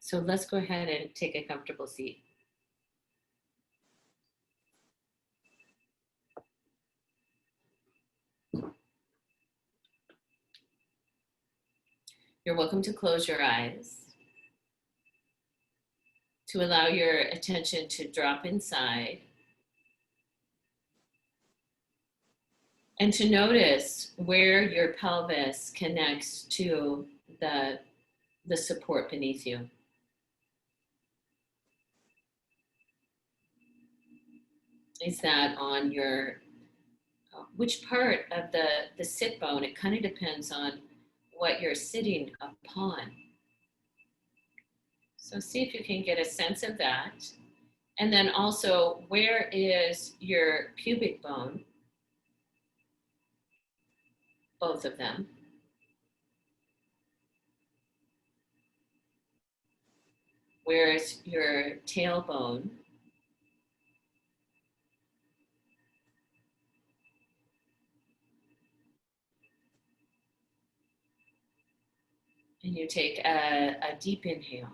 So let's go ahead and take a comfortable seat. You're welcome to close your eyes, to allow your attention to drop inside, and to notice where your pelvis connects to the support beneath you. Is that on your, which part of the sit bone? It kind of depends on what you're sitting upon. So see if you can get a sense of that. And then also, where is your pubic bone? Both of them. Where is your tailbone? And you take a deep inhale.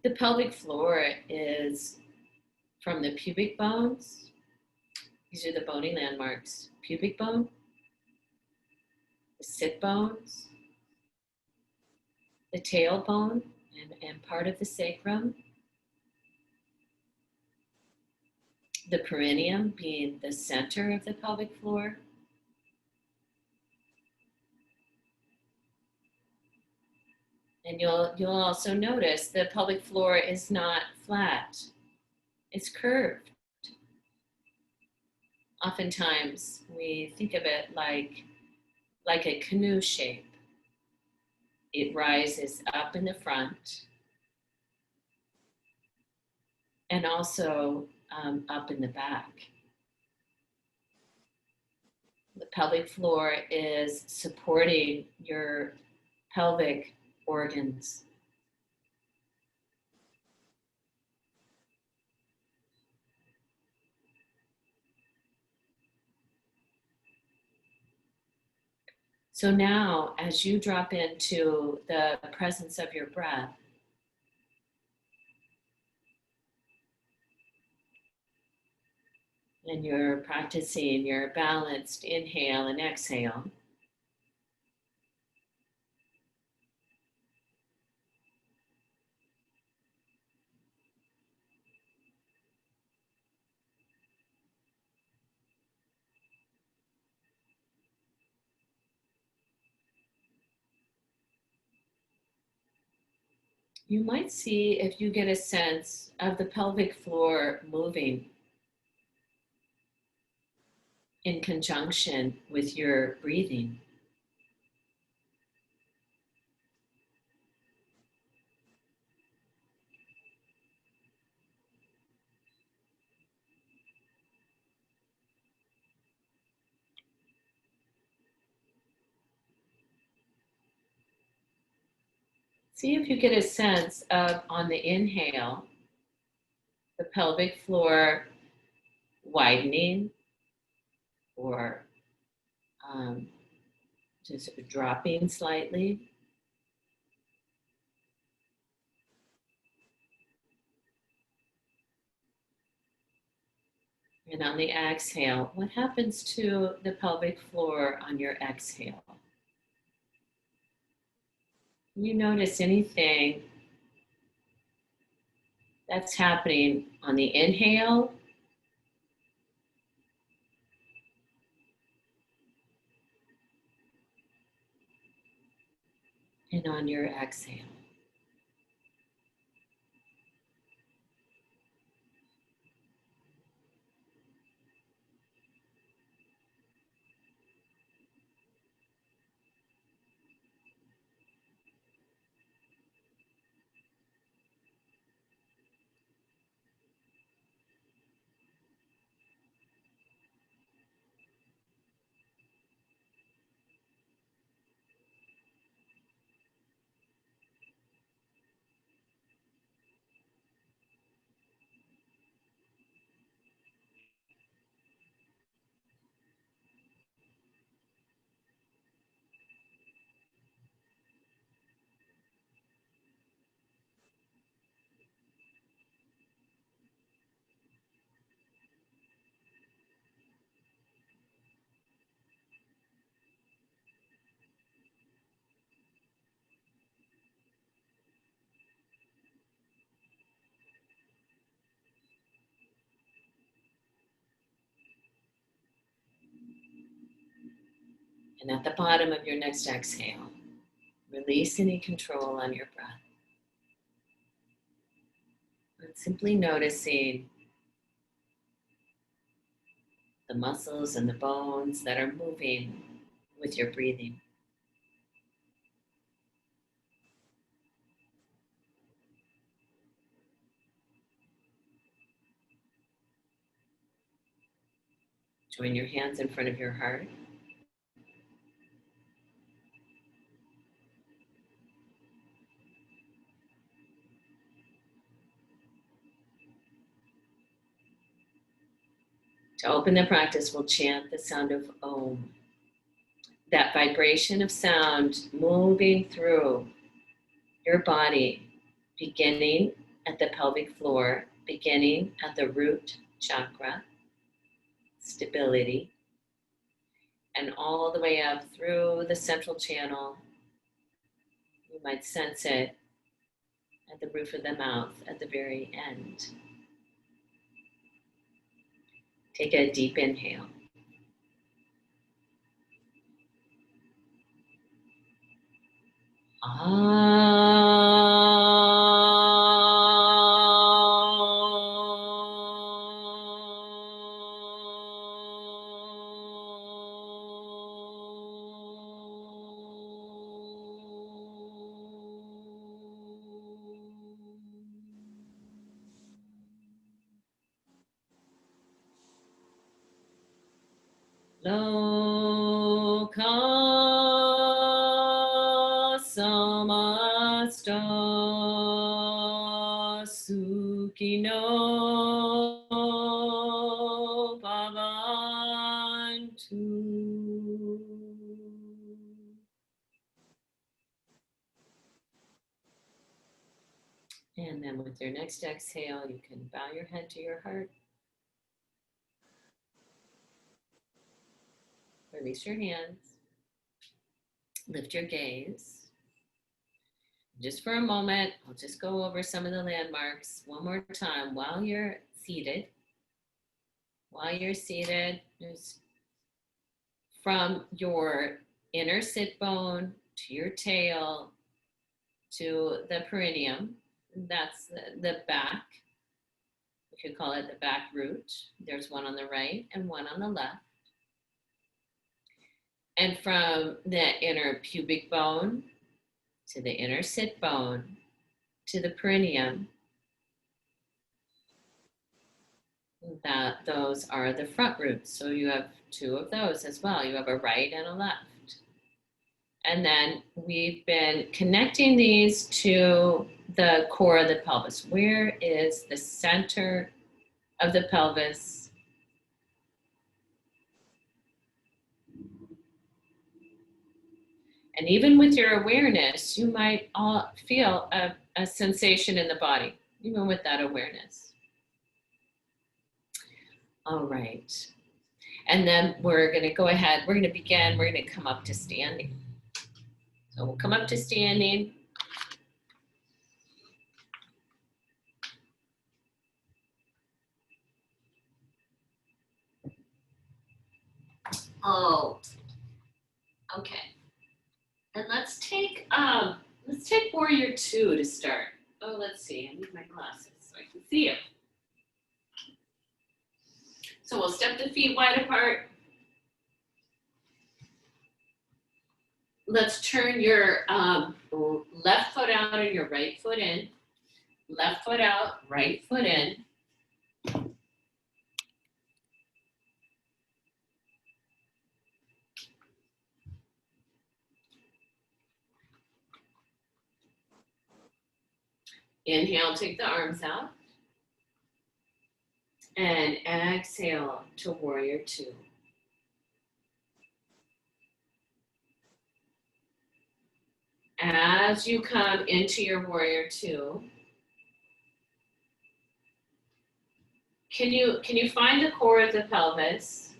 The pelvic floor is from the pubic bones. These are the bony landmarks. Pubic bone, the sit bones, the tailbone, and part of the sacrum, the perineum being the center of the pelvic floor, and you'll also notice the pelvic floor is not flat, it's curved. Oftentimes we think of it like a canoe shape. It rises up in the front and also up in the back. The pelvic floor is supporting your pelvic organs. So now, as you drop into the presence of your breath, and you're practicing your balanced inhale and exhale, you might see if you get a sense of the pelvic floor moving in conjunction with your breathing. See if you get a sense of, on the inhale, the pelvic floor widening or just dropping slightly. And on the exhale, what happens to the pelvic floor on your exhale? You notice anything that's happening on the inhale and on your exhale. And at the bottom of your next exhale, release any control on your breath. And simply noticing the muscles and the bones that are moving with your breathing. Join your hands in front of your heart. To open the practice, we'll chant the sound of Om. That vibration of sound moving through your body, beginning at the pelvic floor, beginning at the root chakra, stability, and all the way up through the central channel. You might sense it at the roof of the mouth at the very end. Take a deep inhale. Loka samasta sukhino bhavantu. And then with your next exhale, you can bow your head to your heart. Release your hands. Lift your gaze. Just for a moment, I'll just go over some of the landmarks one more time while you're seated. While you're seated, just from your inner sit bone to your tail to the perineum, that's the back. We could call it the back root. There's one on the right and one on the left. And from the inner pubic bone to the inner sit bone to the perineum, those are the front roots. So you have two of those as well. You have a right and a left. And then we've been connecting these to the core of the pelvis. Where is the center of the pelvis? And even with your awareness, you might feel a sensation in the body, even with that awareness. All right. And then we're going to go ahead, we're going to begin, we're going to come up to standing. So we'll come up to standing. Oh, okay. And let's take warrior 2 to start. Oh, let's see. I need my glasses so I can see you. So we'll step the feet wide apart. Let's turn your left foot out and your right foot in. Left foot out, right foot in. Inhale, take the arms out. And exhale to warrior 2. As you come into your warrior 2, can you find the core of the pelvis?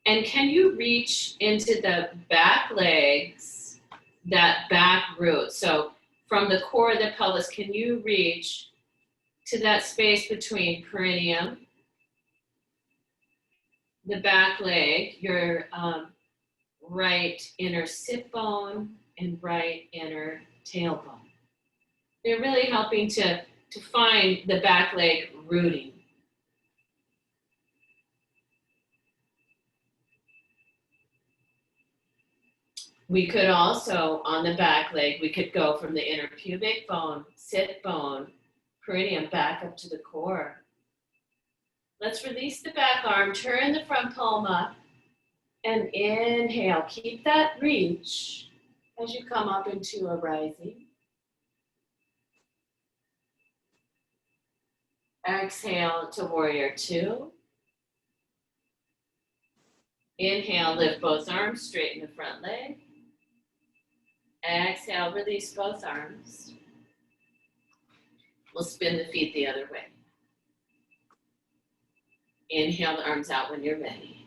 And can you reach into the back legs, that back root? So from the core of the pelvis, can you reach to that space between perineum, the back leg, your right inner sit bone and right inner tailbone. They're really helping to find the back leg rooting. We could also, on the back leg, we could go from the inner pubic bone, sit bone, perineum back up to the core. Let's release the back arm, turn the front palm up, and inhale. Keep that reach as you come up into a rising. Exhale to warrior two. Inhale, lift both arms, straighten the front leg. Exhale, release both arms. We'll spin the feet the other way. Inhale the arms out when you're ready.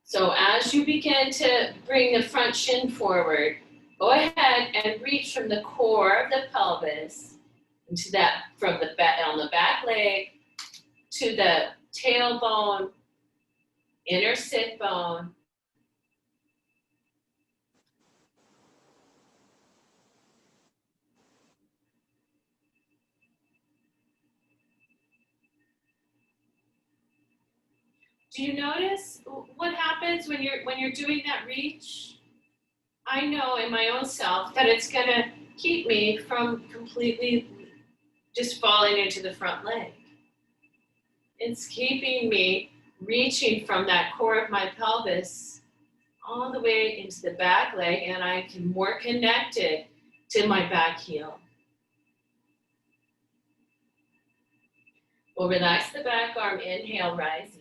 So as you begin to bring the front shin forward, go ahead and reach from the core of the pelvis into that, from the back, on the back leg to the tailbone, inner sit bone. Do you notice what happens when you're doing that reach? I know in my own self that it's gonna keep me from completely just falling into the front leg. It's keeping me reaching from that core of my pelvis all the way into the back leg, and I can more connected to my back heel. We'll relax the back arm, inhale, rising.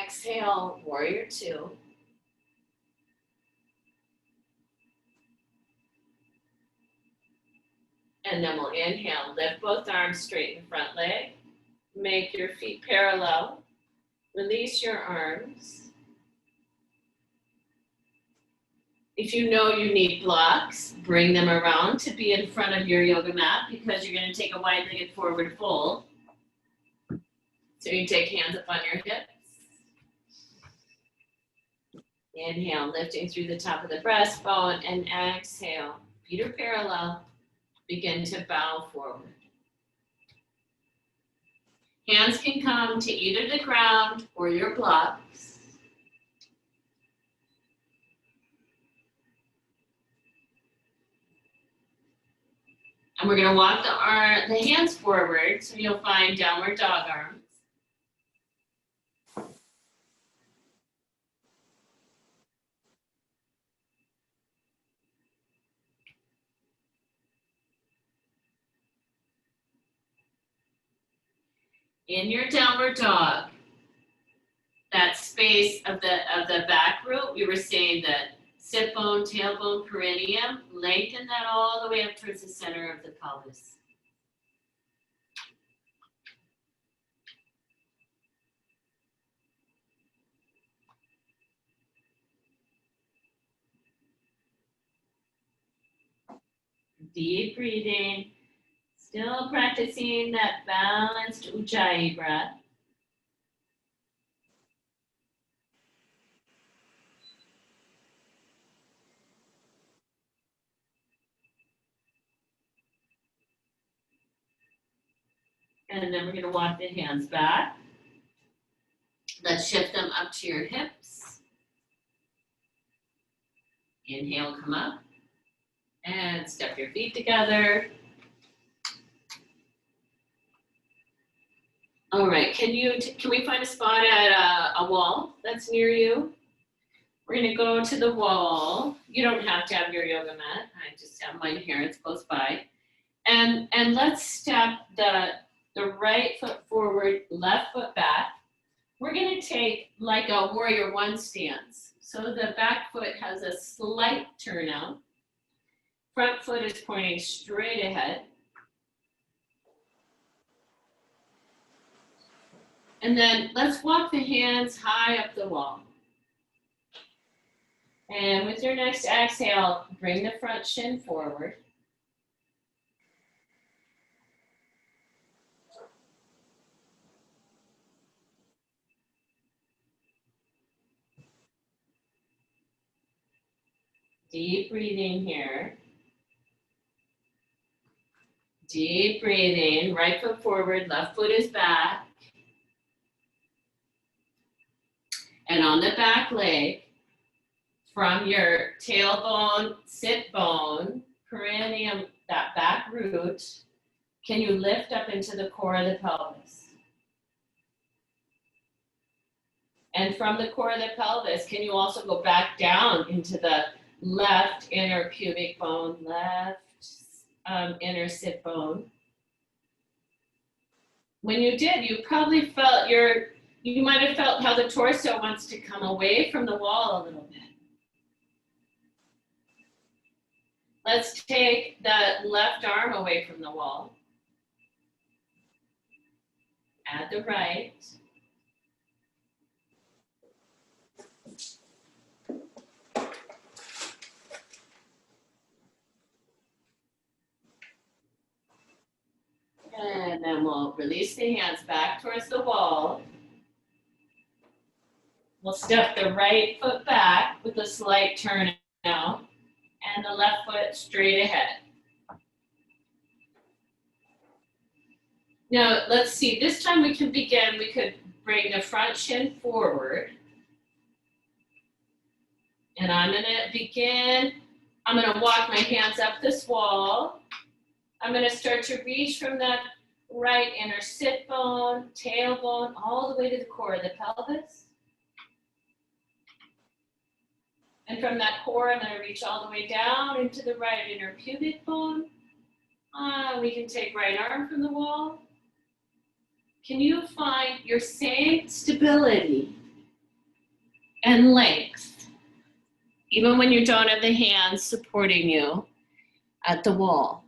Exhale, warrior two. And then we'll inhale, lift both arms, straighten front leg. Make your feet parallel. Release your arms. If you know you need blocks, bring them around to be in front of your yoga mat because you're going to take a wide-legged forward fold. So you take hands up on your hips. Inhale, lifting through the top of the breastbone, and exhale. Feet are parallel. Begin to bow forward. Hands can come to either the ground or your blocks. And we're going to walk the hands forward, so you'll find downward dog arms. In your downward dog, that space of the back root, we were saying that sit bone, tailbone, perineum, lengthen that all the way up towards the center of the pelvis. Deep breathing, still practicing that balanced Ujjayi breath. And then we're going to walk the hands back. Let's shift them up to your hips. Inhale, come up. And step your feet together. All right, can we find a spot at a wall that's near you? We're going to go to the wall. You don't have to have your yoga mat. I just have mine here. It's close by. And let's step the right foot forward, left foot back. We're going to take like a warrior one stance. So the back foot has a slight turnout. Front foot is pointing straight ahead. And then let's walk the hands high up the wall. And with your next exhale, bring the front shin forward. Deep breathing here. Deep breathing, right foot forward, left foot is back. And on the back leg, from your tailbone, sit bone, perineum, that back root, can you lift up into the core of the pelvis? And from the core of the pelvis, can you also go back down into the left inner pubic bone, left inner sit bone? When you did, you probably felt you might have felt how the torso wants to come away from the wall a little bit. Let's take the left arm away from the wall. Add the right. And then we'll release the hands back towards the wall. We'll step the right foot back with a slight turn now, and the left foot straight ahead. Now, let's see, this time we can begin, we could bring the front shin forward. And I'm gonna begin, I'm gonna walk my hands up this wall. I'm gonna start to reach from that right inner sit bone, tailbone, all the way to the core of the pelvis. And from that core, I'm gonna reach all the way down into the right inner pubic bone. We can take right arm from the wall. Can you find your same stability and length, even when you don't have the hands supporting you at the wall?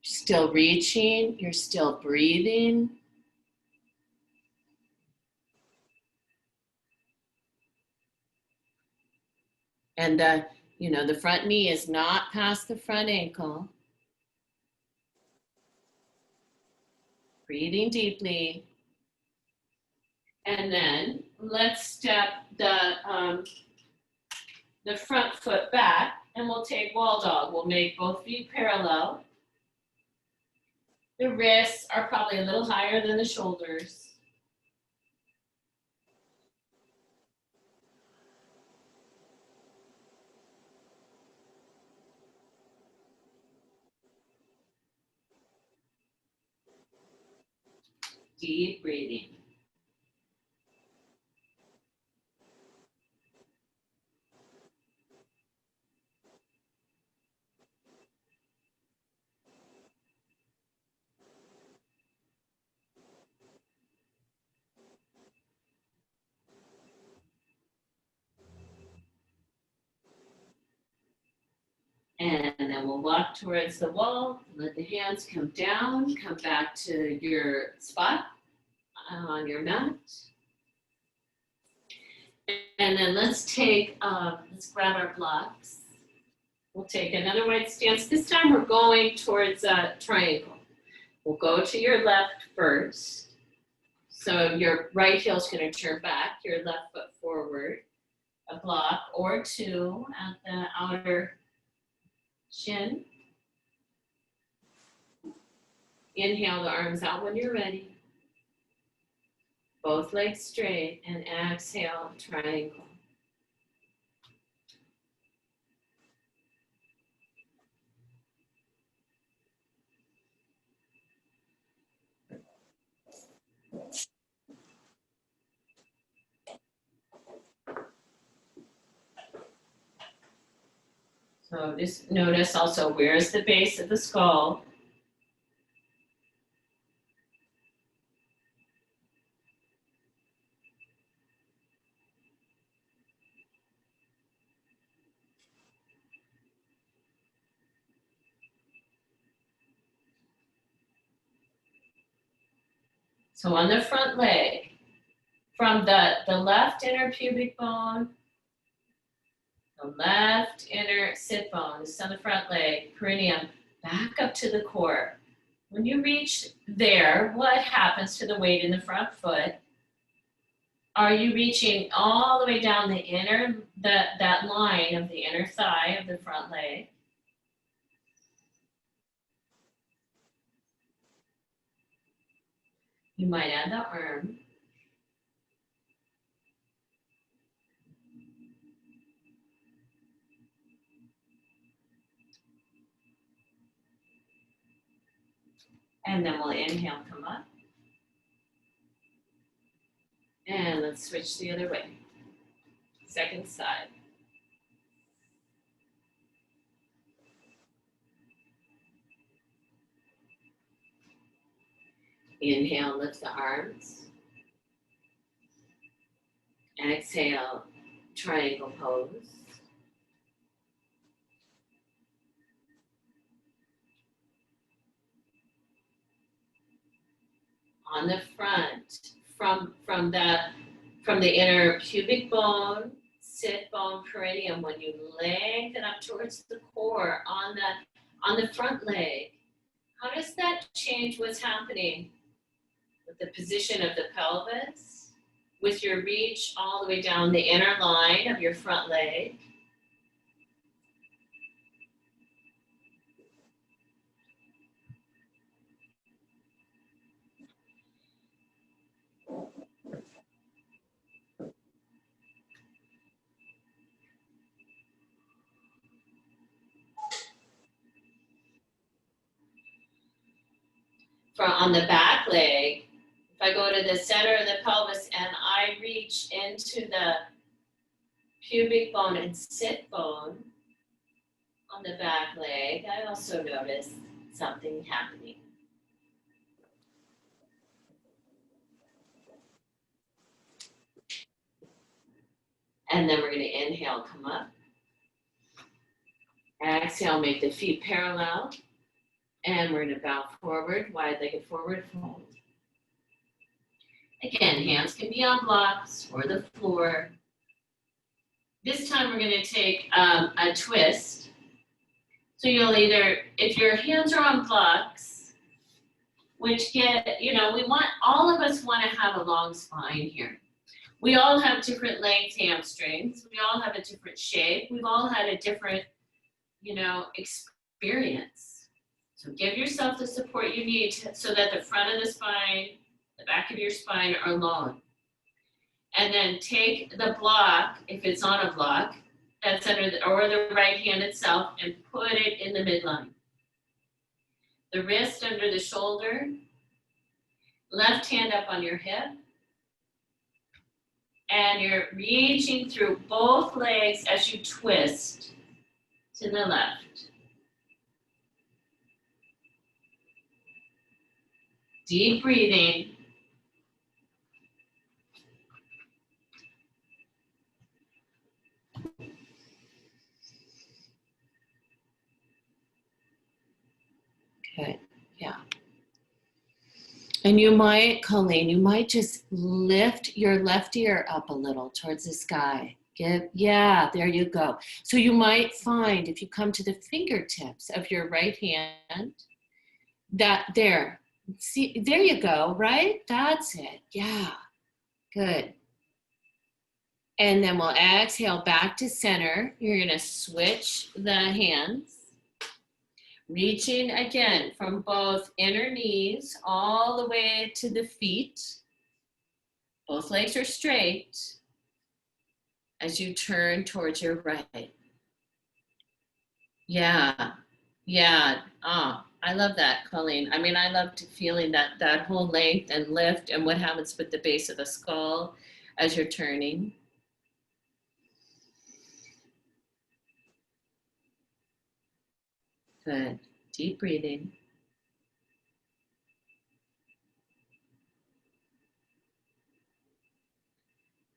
Still reaching, you're still breathing. And the front knee is not past the front ankle. Breathing deeply. And then let's step the front foot back, and we'll take wall dog. We'll make both feet parallel. The wrists are probably a little higher than the shoulders. Deep breathing. And then we'll walk towards the wall, let the hands come down, come back to your spot on your mat. And then let's grab our blocks. We'll take another wide stance. This time we're going towards a triangle. We'll go to your left first. So your right heel is going to turn back, your left foot forward, a block or two at the outer shin. Inhale the arms out when you're ready. Both legs straight, and exhale, triangle. So just notice also, where's the base of the skull? So on the front leg, from the left inner pubic bone, the left inner sit bone, this is on the front leg, perineum, back up to the core. When you reach there, what happens to the weight in the front foot? Are you reaching all the way down the inner, that line of the inner thigh of the front leg? You might add the arm. And then we'll inhale, come up. And let's switch the other way. Second side. Inhale, lift the arms. Exhale, triangle pose. On the front, from the inner pubic bone, sit bone, perineum, when you lengthen up towards the core on the front leg, how does that change what's happening with the position of the pelvis, with your reach all the way down the inner line of your front leg? On the back leg, if I go to the center of the pelvis and I reach into the pubic bone and sit bone on the back leg, I also notice something happening. And then we're going to inhale, come up. Exhale, make the feet parallel. And we're going to bow forward, wide-legged forward fold. Again, hands can be on blocks or the floor. This time we're going to take a twist. So you'll either, if your hands are on blocks, which get, all of us want to have a long spine here. We all have different length hamstrings. We all have a different shape. We've all had a different, experience. So give yourself the support you need so that the front of the spine, the back of your spine are long. And then take the block, if it's on a block, that's under or the right hand itself, and put it in the midline. The wrist under the shoulder, left hand up on your hip, and you're reaching through both legs as you twist to the left. Deep breathing. Good, yeah. And you might, Colleen, just lift your left ear up a little towards the sky. Yeah, there you go. So you might find if you come to the fingertips of your right hand, see, there you go, right? That's it, yeah, good. And then we'll exhale back to center. You're gonna switch the hands. Reaching again from both inner knees all the way to the feet. Both legs are straight as you turn towards your right. Yeah. Oh, I love that, Colleen. I love feeling that whole length and lift and what happens with the base of the skull as you're turning. Good. Deep breathing.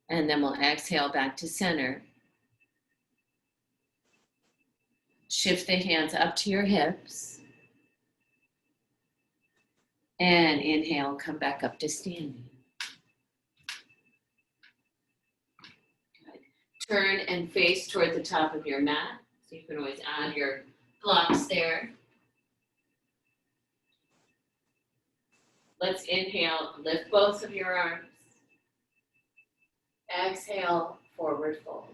And then we'll exhale back to center. Shift the hands up to your hips. And inhale, come back up to standing. Good. Turn and face toward the top of your mat. So you can always add your blocks there. Let's inhale, lift both of your arms. Exhale, forward fold.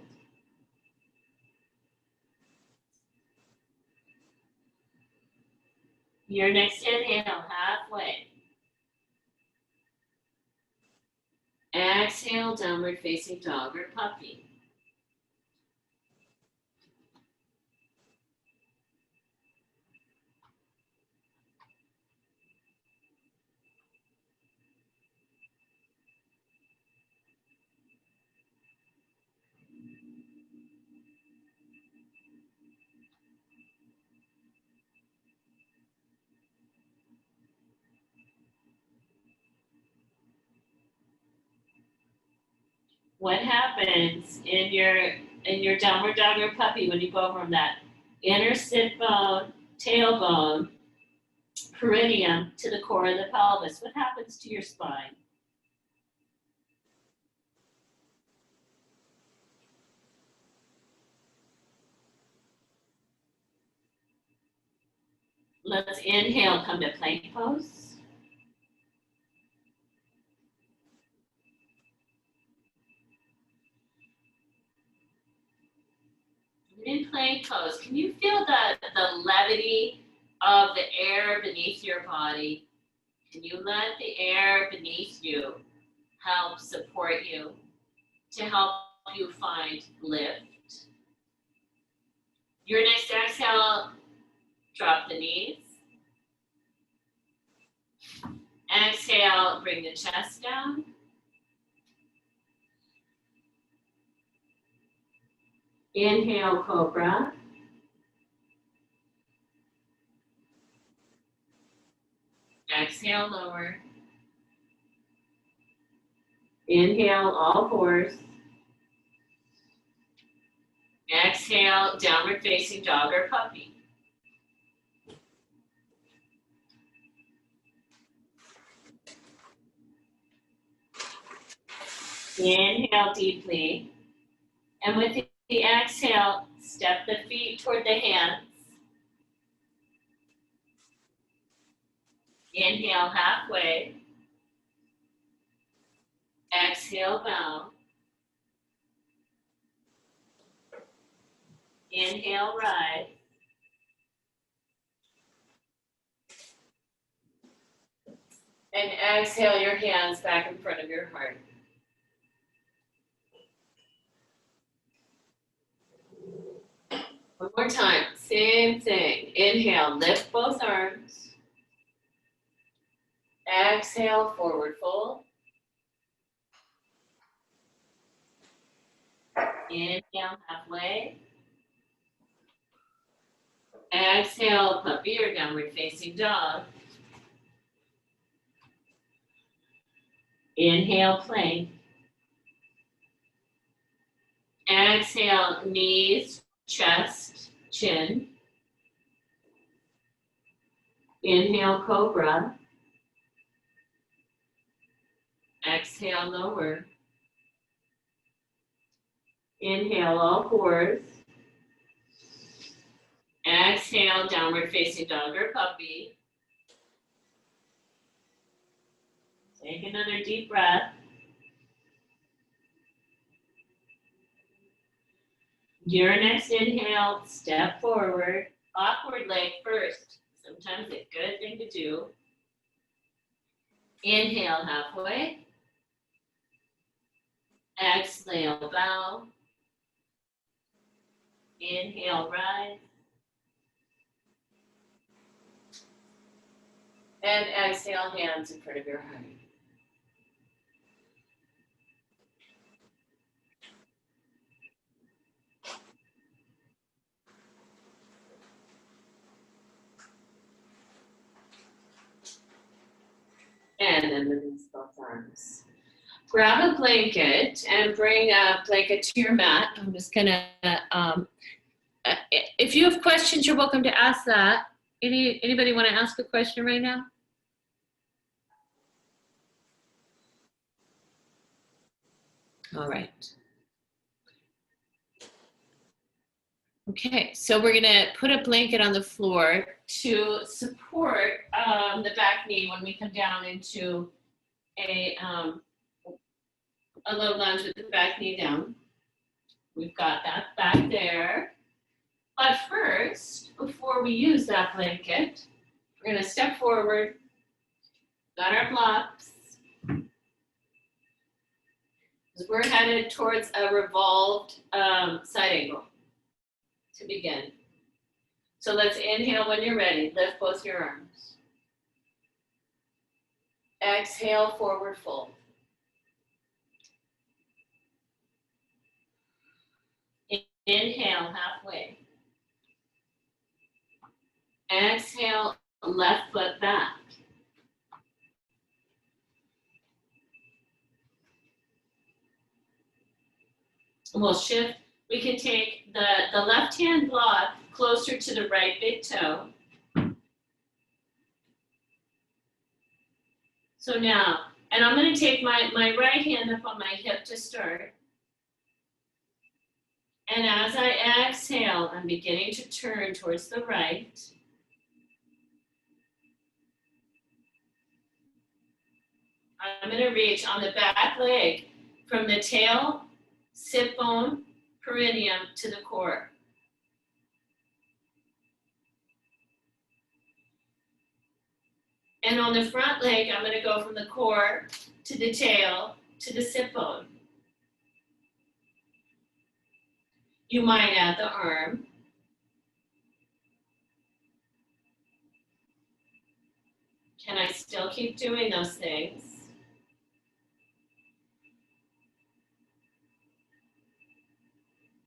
Your next inhale, halfway. Exhale, downward facing dog or puppy. What happens in your downward dog or puppy when you go from that inner sit bone, tailbone, perineum to the core of the pelvis? What happens to your spine? Let's inhale, come to plank pose. In plank pose, can you feel the levity of the air beneath your body? Can you let the air beneath you help support you, to help you find lift? Your next exhale, drop the knees. Exhale, bring the chest down. Inhale, cobra. Exhale, lower. Inhale, all fours. Exhale, downward facing dog or puppy. Inhale deeply. And with the exhale, step the feet toward the hands. Inhale, halfway. Exhale, bow. Inhale, rise. And exhale your hands back in front of your heart. One more time, same thing. Inhale, lift both arms. Exhale, forward fold. Inhale, halfway. Exhale, puppy or downward facing dog. Inhale, plank. Exhale, knees, chest, chin. Inhale, cobra. Exhale, lower. Inhale, all fours. Exhale, downward facing dog or puppy. Take another deep breath. Your next inhale, step forward. Awkward leg first. Sometimes a good thing to do. Inhale, halfway. Exhale, bow. Inhale, rise. And exhale, hands in front of your heart. And then release both arms. Grab a blanket and bring a blanket to your mat. I'm just gonna, if you have questions, you're welcome to ask that. Anybody want to ask a question right now? All right. Okay, so we're gonna put a blanket on the floor to support the back knee when we come down into a a low lunge with the back knee down. We've got that back there. But first, before we use that blanket, we're going to step forward, got our blocks. We're headed towards a revolved side angle to begin. So let's inhale when you're ready. Lift both your arms. Exhale, forward fold. Inhale, halfway. Exhale, left foot back. We'll shift. We can take the left hand block closer to the right big toe. So now, and I'm going to take my right hand up on my hip to start. And as I exhale, I'm beginning to turn towards the right. I'm going to reach on the back leg from the tail, sit bone, perineum to the core. And on the front leg, I'm going to go from the core to the tail to the sit bone. You might add the arm. Can I still keep doing those things?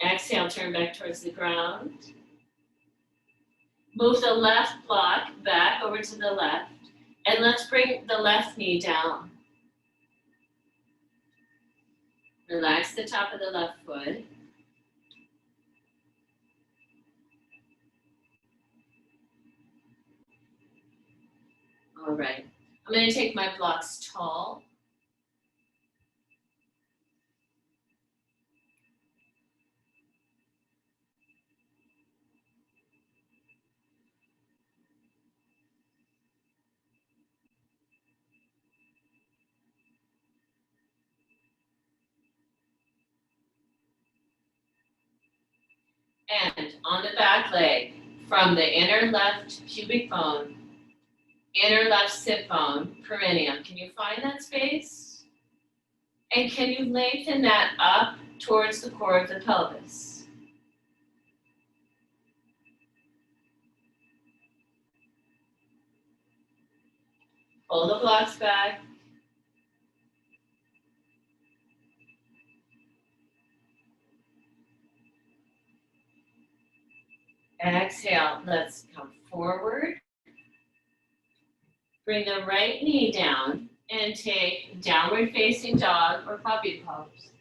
Exhale, turn back towards the ground. Move the left block back over to the left. And let's bring the left knee down. Relax the top of the left foot. All right. I'm going to take my blocks tall. And on the back leg, from the inner left pubic bone, inner left sit bone, perineum. Can you find that space? And can you lengthen that up towards the core of the pelvis? Pull the blocks back. Exhale, let's come forward. Bring the right knee down and take downward facing dog or puppy pose.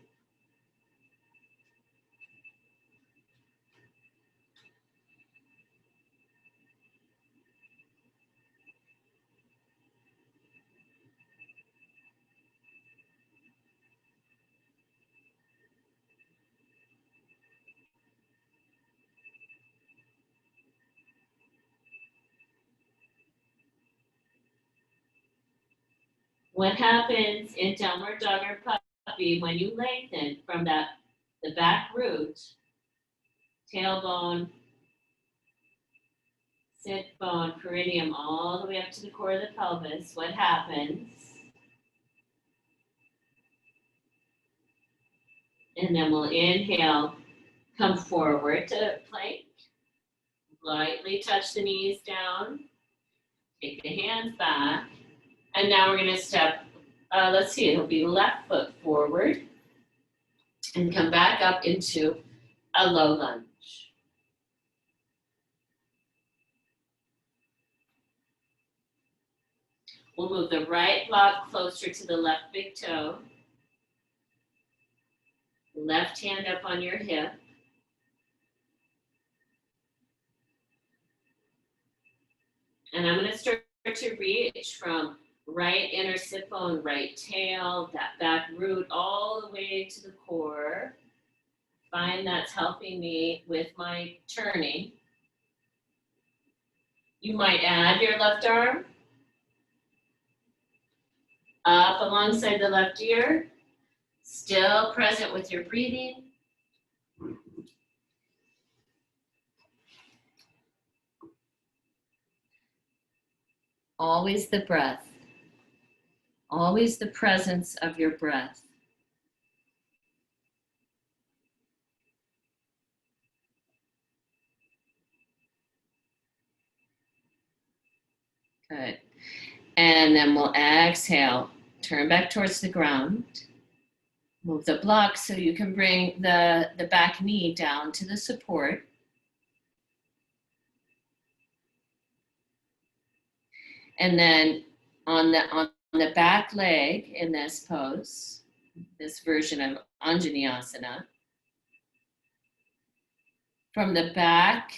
What happens in downward dog or puppy when you lengthen from the back root, tailbone, sit bone, perineum, all the way up to the core of the pelvis? What happens? And then we'll inhale, come forward to plank. Lightly touch the knees down. Take the hands back. And now we're going to step, let's see, it'll be left foot forward. And come back up into a low lunge. We'll move the right block closer to the left big toe. Left hand up on your hip. And I'm going to start to reach from right inner sit bone, right tail, that back root, all the way to the core. Find that's helping me with my turning. You might add your left arm up alongside the left ear. Still present with your breathing. Always the breath. Always the presence of your breath. Good. And then we'll exhale. Turn back towards the ground. Move the block so you can bring the back knee down to the support. And then on the back leg in this pose, this version of Anjaneyasana, from the back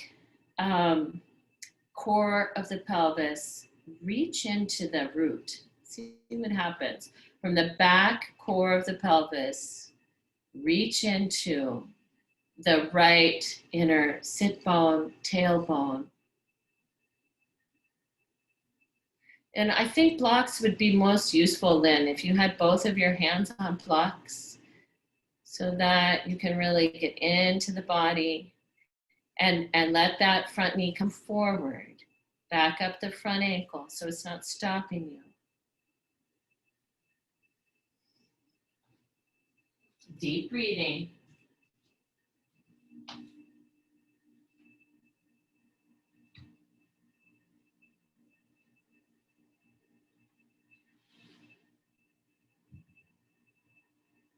core of the pelvis, reach into the root. See what happens. From the back core of the pelvis, reach into the right inner sit bone, tailbone. And I think blocks would be most useful, Lynn, if you had both of your hands on blocks so that you can really get into the body and let that front knee come forward. Back up the front ankle so it's not stopping you. Deep breathing.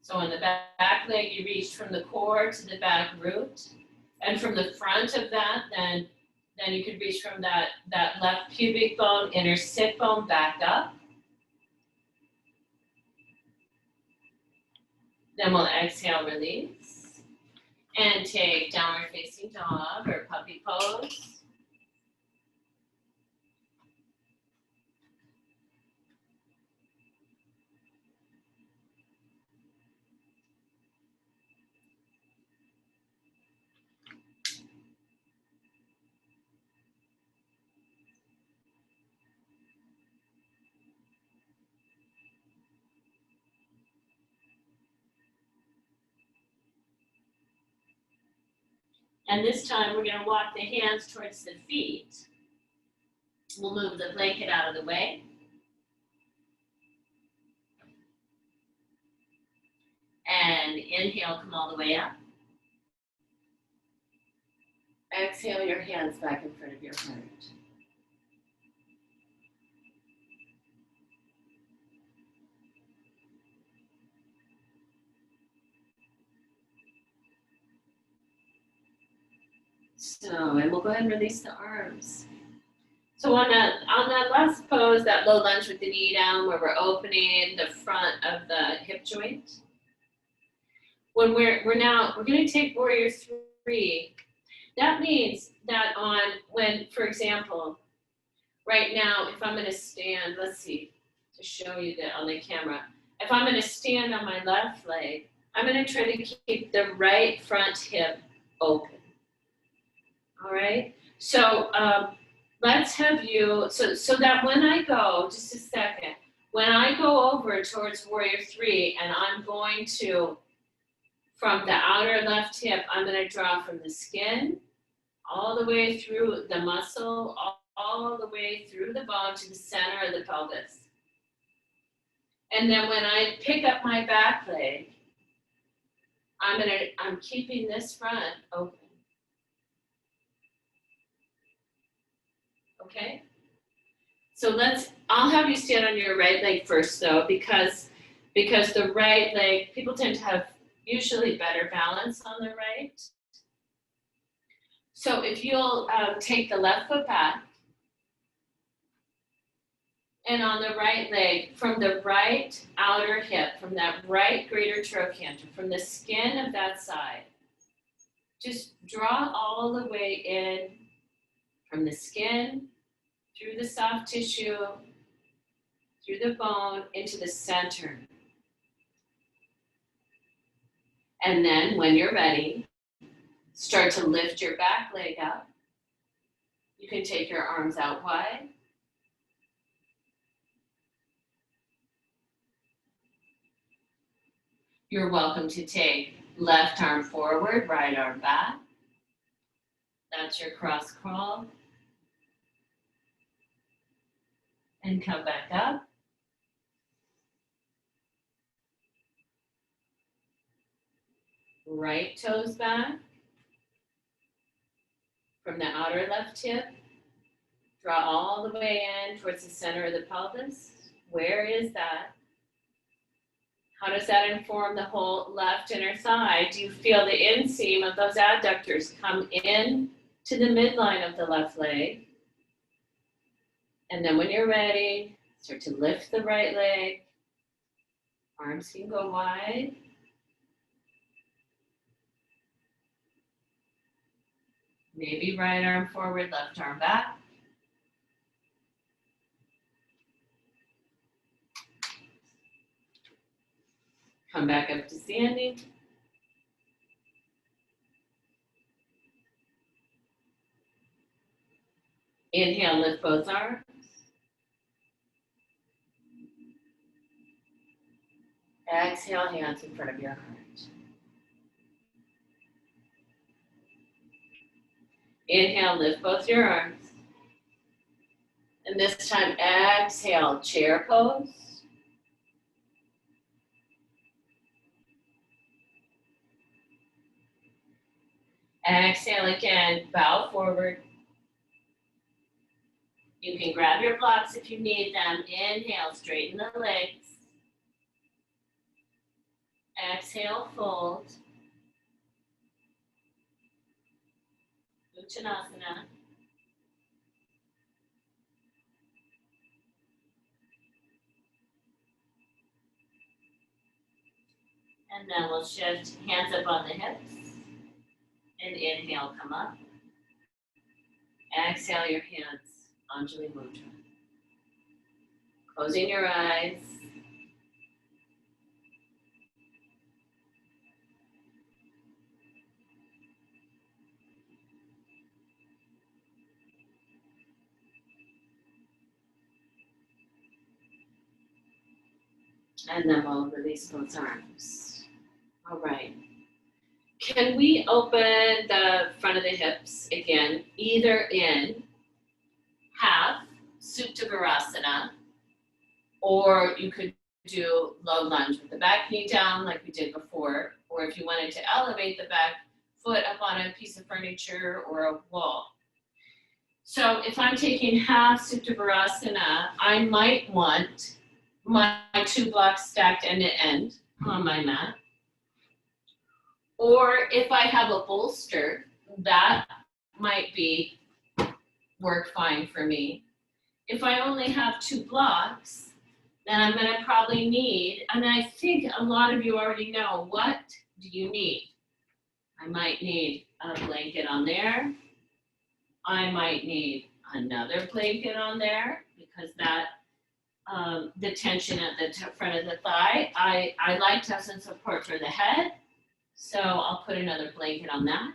So on the back leg, you reach from the core to the back root. And from the front of that, then you could reach from that left pubic bone, inner sit bone back up. Then we'll exhale, release. And take downward facing dog or puppy pose. And this time we're going to walk the hands towards the feet. We'll move the blanket out of the way. And inhale, come all the way up. Exhale your hands back in front of your heart. So, and we'll go ahead and release the arms. So on that last pose, that low lunge with the knee down where we're opening the front of the hip joint. When we're going to take warrior 3. That means that for example, right now, if I'm going to stand, let's see, to show you that on the camera, if I'm going to stand on my left leg, I'm going to try to keep the right front hip open. All right, so let's have you, so that when I go, just a second, when I go over towards warrior 3 and I'm going to, from the outer left hip, I'm going to draw from the skin all the way through the muscle, all the way through the bone to the center of the pelvis. And then when I pick up my back leg, I'm keeping this front open. Okay? So I'll have you stand on your right leg first though, because the right leg, people tend to have usually better balance on the right. So if you'll take the left foot back, and on the right leg, from the right outer hip, from that right greater trochanter, from the skin of that side, just draw all the way in from the skin, through the soft tissue, through the bone, into the center. And then when you're ready, start to lift your back leg up. You can take your arms out wide. You're welcome to take left arm forward, right arm back. That's your cross crawl. And come back up. Right toes back. From the outer left hip, draw all the way in towards the center of the pelvis. Where is that? How does that inform the whole left inner thigh? Do you feel the inseam of those adductors come in to the midline of the left leg? And then when you're ready, start to lift the right leg. Arms can go wide. Maybe right arm forward, left arm back. Come back up to standing. Inhale, lift both arms. Exhale, hands in front of your heart. Inhale, lift both your arms. And this time, exhale, chair pose. Exhale again, bow forward. You can grab your blocks if you need them. Inhale, straighten the legs. Exhale, fold. Uttanasana. And then we'll shift hands up on the hips. And inhale, come up. Exhale your hands, Anjali Mudra. Closing your eyes. And then we'll release both arms. All right. Can we open the front of the hips again, either in half Supta Virasana, or you could do low lunge with the back knee down like we did before, or if you wanted to elevate the back foot up on a piece of furniture or a wall. So if I'm taking half Supta Virasana, I might want my 2 blocks stacked end to end on my mat. Or if I have a bolster, that might work fine for me. If I only have 2 blocks, then I'm gonna probably need, and I think a lot of you already know, what do you need? I might need a blanket on there. I might need another blanket on there because that, the tension at the front of the thigh, I like to have some support for the head. So I'll put another blanket on that.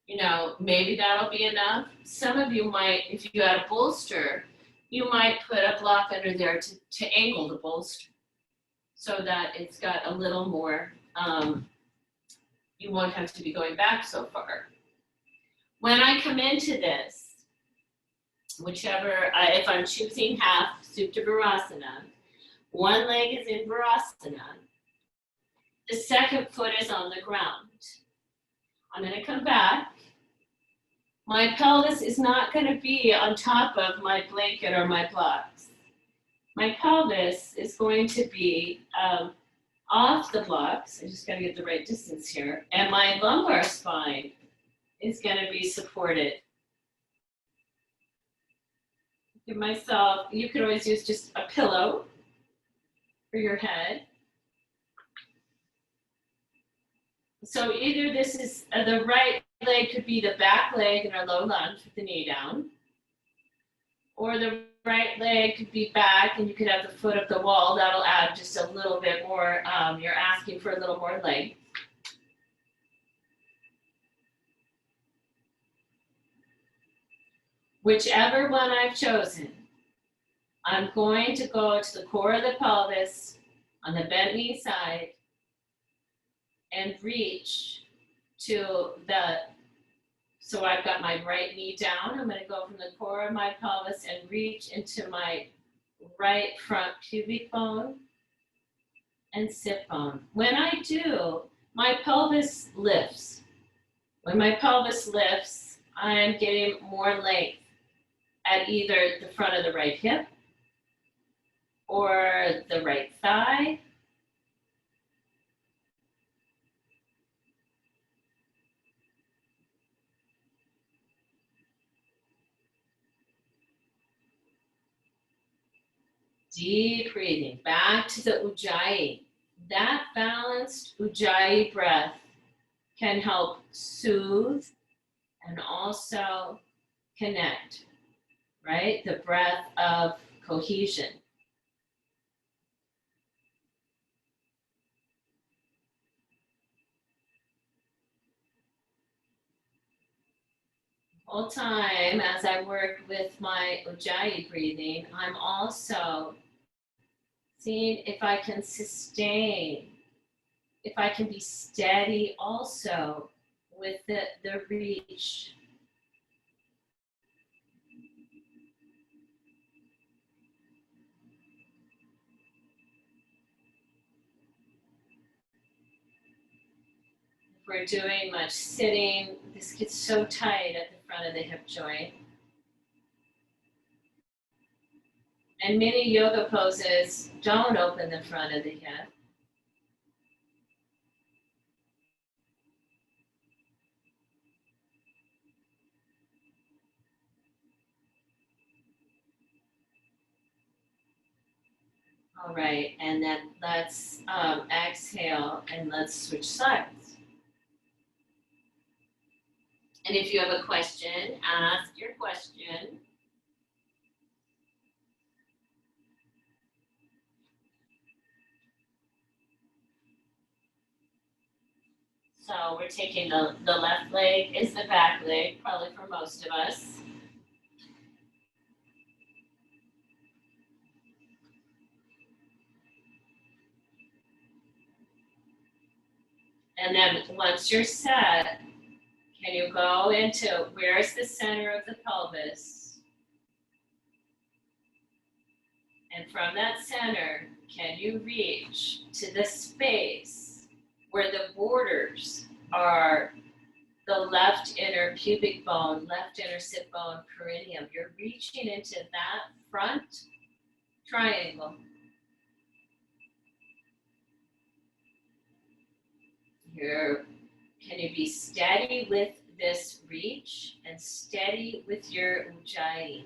You know, maybe that'll be enough. Some of you might, if you had a bolster, you might put a block under there to angle the bolster so that it's got a little more, you won't have to be going back so far. When I come into this, whichever, if I'm choosing half Supta Virasana, one leg is in Virasana, the second foot is on the ground. I'm gonna come back. My pelvis is not gonna be on top of my blanket or my blocks. My pelvis is going to be off the blocks. I just gotta get the right distance here. And my lumbar spine is gonna be supported. Give myself, you could always use just a pillow for your head. So either this is, the right leg could be the back leg in a low lunge with the knee down, or the right leg could be back and you could have the foot of the wall. That'll add just a little bit more, you're asking for a little more length. Whichever one I've chosen, I'm going to go to the core of the pelvis. on the bent knee side and reach to the, so I've got my right knee down. I'm going to go from the core of my pelvis and reach into my right front pubic bone and sit bone. When I do, my pelvis lifts. When my pelvis lifts, I'm getting more length at either the front of the right hip or the right thigh. Deep breathing, back to the Ujjayi. That balanced Ujjayi breath can help soothe and also connect, right? The breath of cohesion. Whole time as I work with my Ujjayi breathing, I'm also seeing if I can sustain, if I can be steady also with the reach. If we're doing much sitting, this gets so tight at the front of the hip joint. And many yoga poses don't open the front of the hip. All right, and then let's exhale and let's switch sides. And if you have a question, ask your question. So we're taking the left leg is the back leg, probably for most of us. And then once you're set, can you go into where's the center of the pelvis? And from that center, can you reach to the space where the borders are the left inner pubic bone, left inner sit bone, perineum? You're reaching into that front triangle. Can you be steady with this reach and steady with your Ujjayi?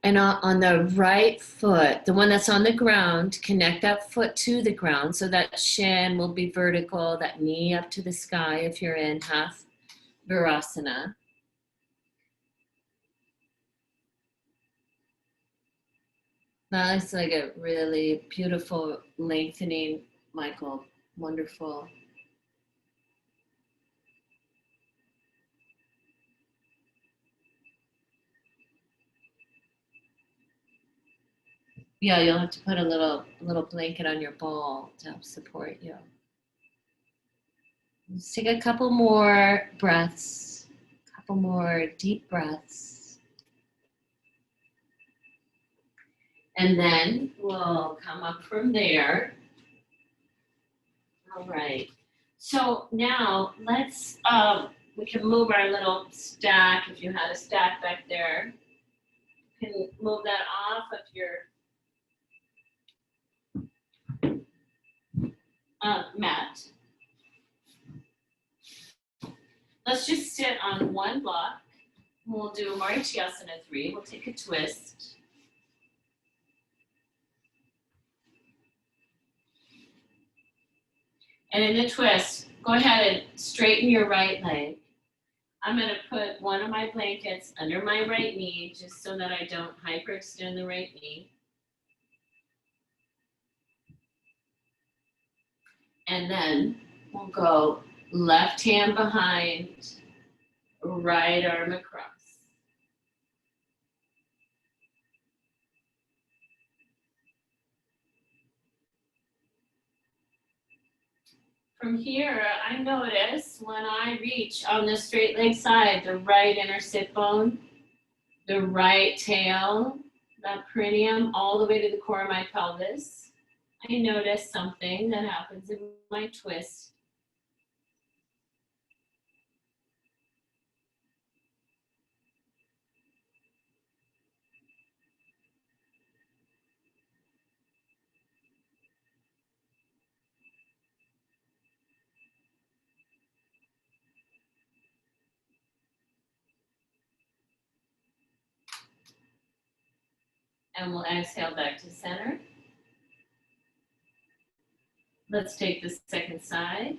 And on the right foot, the one that's on the ground, connect that foot to the ground so that shin will be vertical, that knee up to the sky if you're in half Virasana. That looks like a really beautiful lengthening, Michael. Wonderful. Yeah, you'll have to put a little blanket on your ball to help support you. Let's take a couple more breaths, couple more deep breaths. And then we'll come up from there. All right. So now let's, we can move our little stack. If you had a stack back there, you can move that off of your mat. Let's just sit on one block. We'll do Marichyasana 3. We'll take a twist. And in the twist, go ahead and straighten your right leg. I'm going to put one of my blankets under my right knee just so that I don't hyperextend the right knee. And then we'll go left hand behind, right arm across. From here, I notice when I reach on the straight leg side, the right inner sit bone, the right tail, that perineum, all the way to the core of my pelvis. I notice something that happens in my twist. And we'll exhale back to center. Let's take the second side.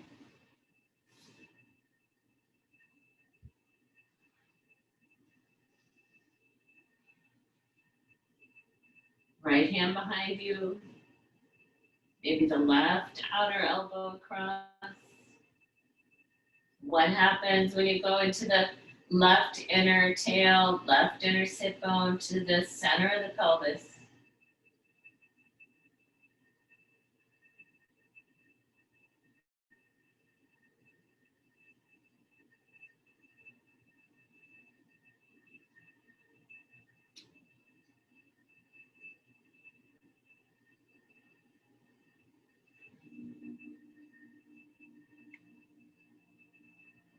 Right hand behind you. Maybe the left outer elbow across. What happens when you go into the left inner tail, left inner sit bone to the center of the pelvis?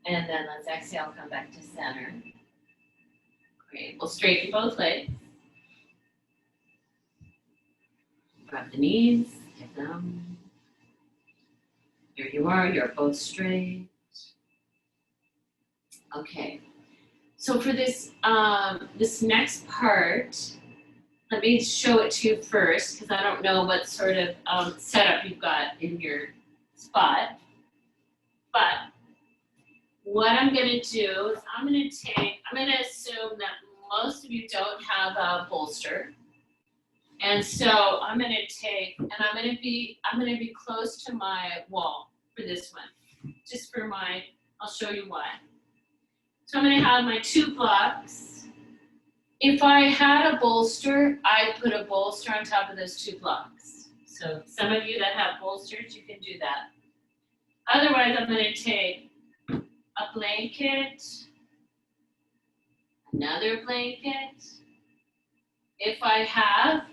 And then let's exhale, come back to center. Great, we'll straighten both legs. Grab the knees, get them. Here you are, you're both straight. Okay, so for this, this next part, let me show it to you first, because I don't know what sort of setup you've got in your spot. But what I'm going to do is I'm going to assume that most of you don't have a bolster. And so I'm going to take, and I'm going to be close to my wall for this one. Just for my, I'll show you why. So I'm going to have my 2 blocks. If I had a bolster, I'd put a bolster on top of those 2 blocks. So some of you that have bolsters, you can do that. Otherwise, I'm going to take a blanket, another blanket. If I have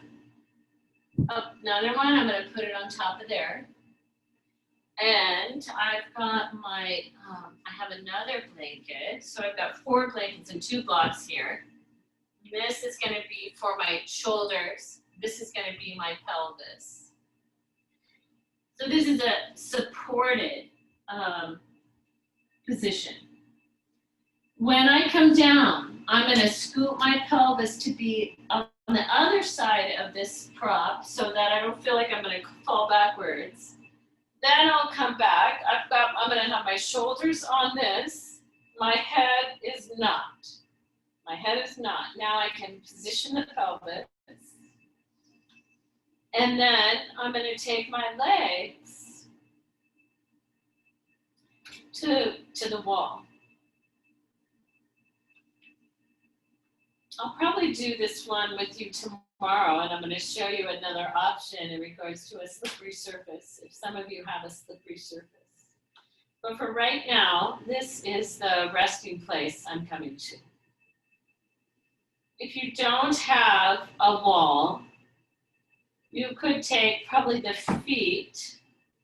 another one, I'm going to put it on top of there. And I've got my, I have another blanket. So I've got 4 blankets and 2 blocks here. This is going to be for my shoulders. This is going to be my pelvis. So this is a supported position. When I come down, I'm going to scoop my pelvis to be on the other side of this prop so that I don't feel like I'm going to fall backwards. Then I'll come back. I'm going to have my shoulders on this. My head is not. My head is not. Now I can position the pelvis. And then I'm going to take my legs to the wall. I'll probably do this one with you tomorrow, and I'm going to show you another option in regards to a slippery surface, if some of you have a slippery surface. But for right now, this is the resting place I'm coming to. If you don't have a wall, you could take probably the feet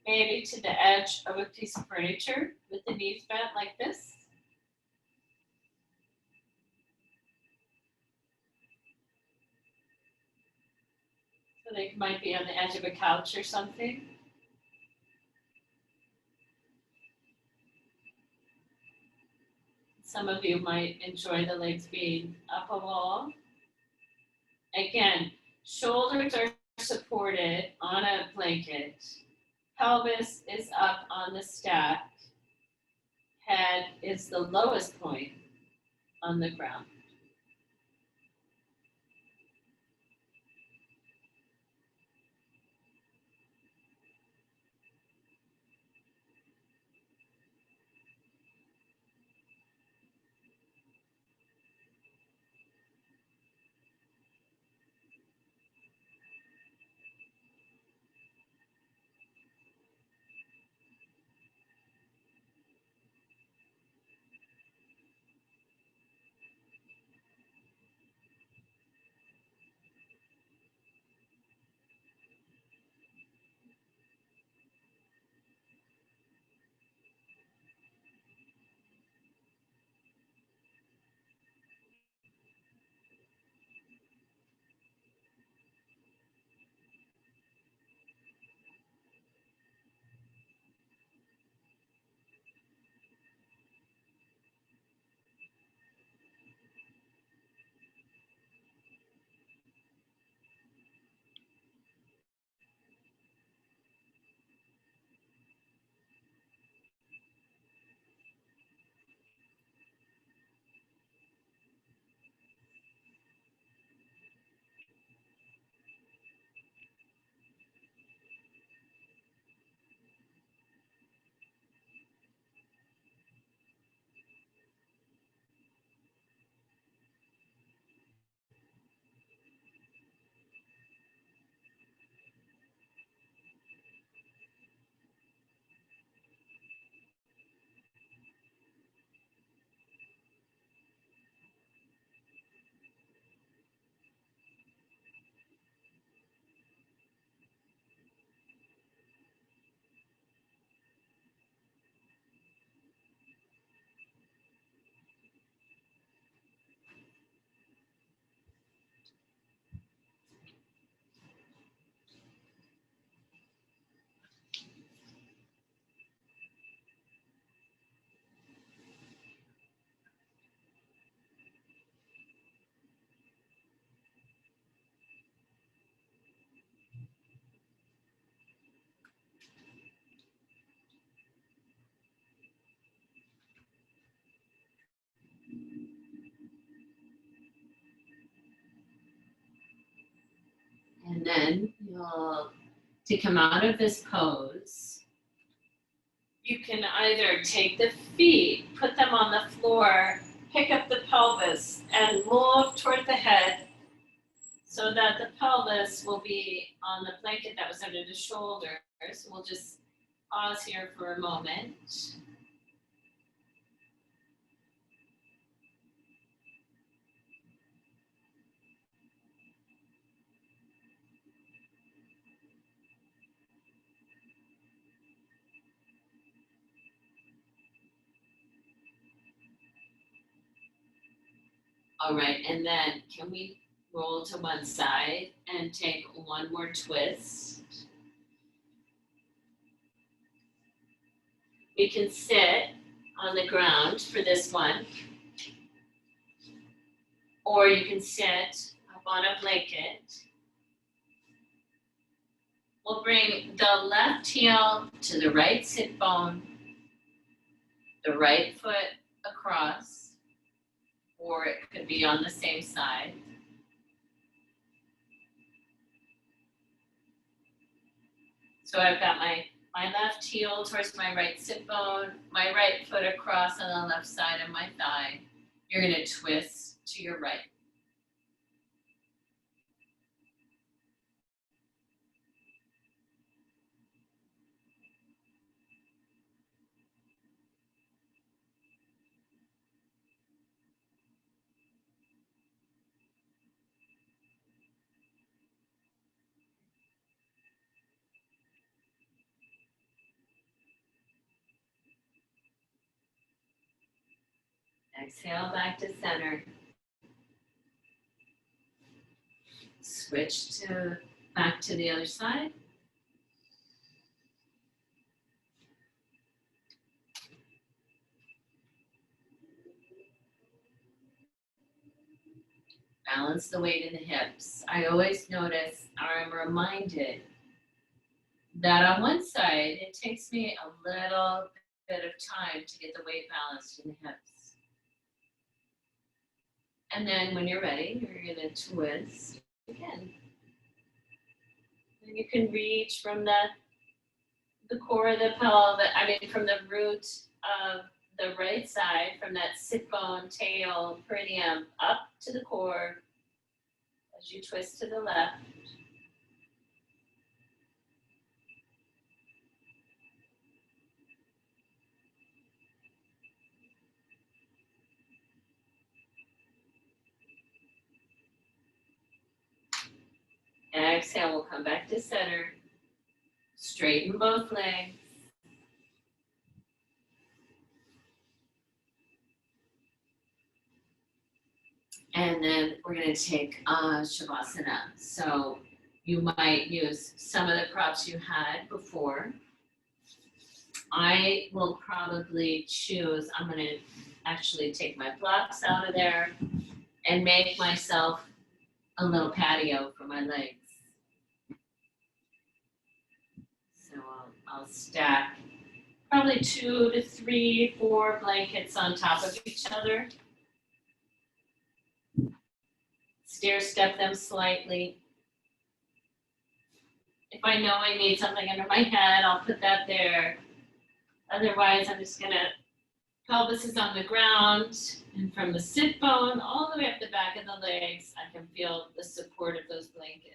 maybe to the edge of a piece of furniture with the knees bent like this. So they might be on the edge of a couch or something. Some of you might enjoy the legs being up a wall. Again, shoulders are supported on a blanket. Pelvis is up on the stack. Head is the lowest point on the ground. And then to come out of this pose, You can either take the feet, put them on the floor, pick up the pelvis, and move toward the head so that the pelvis will be on the blanket that was under the shoulders. We'll just pause here for a moment. all right, and then can we roll to one side and take one more twist? We can sit on the ground for this one, or you can sit up on a blanket. We'll bring the left heel to the right sit bone, the right foot across, or it could be on the same side. So I've got my left heel towards my right sit bone, my right foot across on the left side of my thigh. You're gonna twist to your right. Exhale back to center. Switch back to the other side. balance the weight in the hips. I always notice, or I'm reminded that on one side, it takes me a little bit of time to get the weight balanced in the hips. And then when you're ready, you're gonna twist again. And you can reach from the core of the pelvis, from the root of the right side, from that sit bone, tail, perineum, up to the core as you twist to the left. Exhale, we'll come back to center. Straighten both legs. And then we're going to take Shavasana. So you might use some of the props you had before. I will probably choose, I'm going to actually take my blocks out of there and make myself a little patio for my legs. So I'll stack probably 2 to 3, 4 blankets on top of each other. Stair step them slightly. If I know I need something under my head, I'll put that there. Otherwise, I'm just gonna, pelvis is on the ground, and from the sit bone all the way up the back of the legs, I can feel the support of those blankets.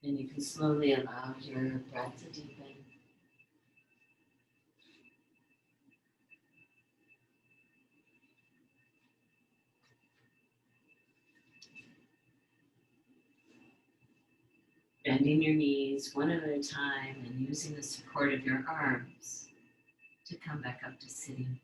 And you can slowly allow your breath to deepen. Bending your knees one at a time and using the support of your arms to come back up to sitting.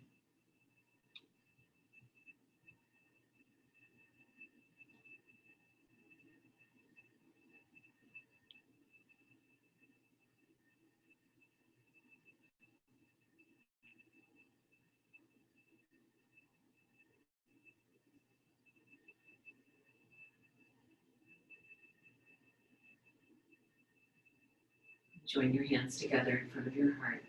Join your hands together in front of your heart.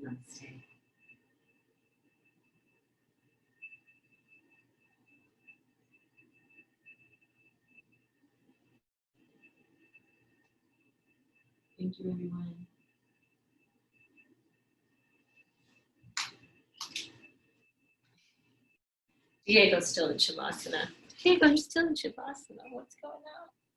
Namaste. Thank you, everyone. Diego's still in Shavasana. Diego, you're still in Shavasana. What's going on?